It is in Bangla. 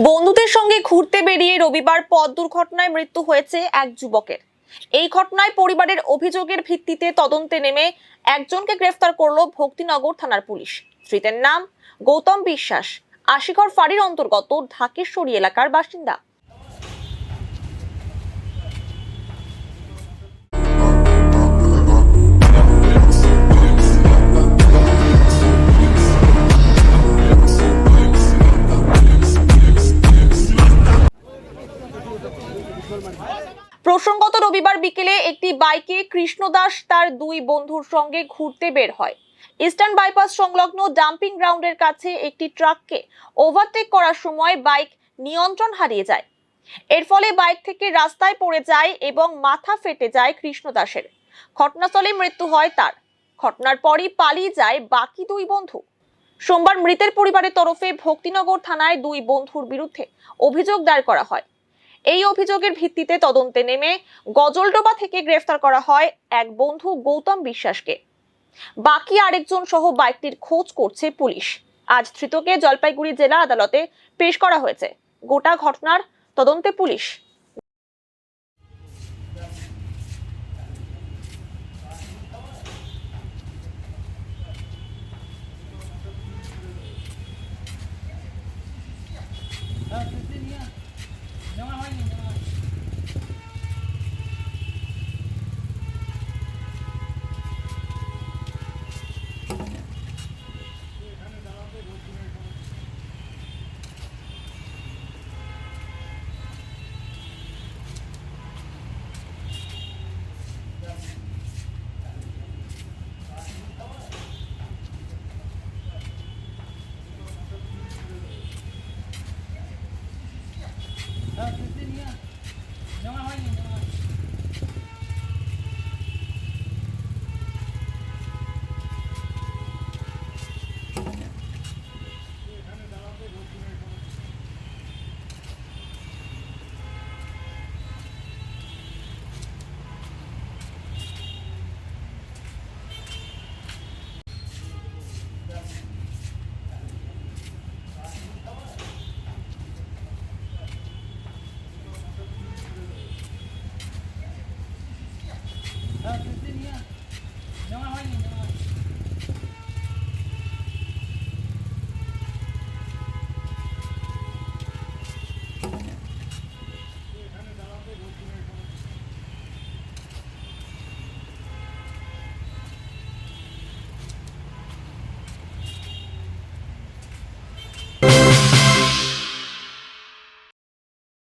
বন্ধুদের সঙ্গে ঘুরতে বেরিয়ে রবিবার পথ দুর্ঘটনায় মৃত্যু হয়েছে এক যুবকের। এই ঘটনায় পরিবারের অভিযোগের ভিত্তিতে তদন্তে নেমে একজনকে গ্রেফতার করলো ভক্তিনগর থানার পুলিশ। ধৃতের নাম গৌতম বিশ্বাস, আশিঘর ফাঁড়ির অন্তর্গত ঢাকেশ্বরী এলাকার বাসিন্দা। প্রসঙ্গত রবিবার বিকেলে একটি বাইকে কৃষ্ণদাস তার দুই বন্ধুর সঙ্গে ঘুরতে বের হয়। ইস্টার্ন বাইপাস সংলগ্ন ডাম্পিং গ্রাউন্ডের কাছে একটি ট্রাককে ওভারটেক করার সময় বাইক নিয়ন্ত্রণ হারিয়ে যায়। এর ফলে বাইক থেকে রাস্তায় পড়ে যায় এবং মাথা ফেটে যায় কৃষ্ণদাসের। ঘটনাস্থলে মৃত্যু হয় তার। ঘটনার পরই পালিয়ে যায় বাকি দুই বন্ধু। সোমবার মৃতের পরিবারের তরফে ভক্তিনগর থানায় দুই বন্ধুর বিরুদ্ধে অভিযোগ দায়ের করা হয়। এই অভিযোগের ভিত্তিতে তদন্তে নেমে গজলডোবা থেকে গ্রেফতার করা হয় এক বন্ধু গৌতম বিশ্বাসকে। বাকি আরেকজন সহ বাইকটির খোঁজ করছে পুলিশ। আজ ধৃতকে জলপাইগুড়ি জেলা আদালতে পেশ করা হয়েছে। গোটা ঘটনার তদন্তে পুলিশ।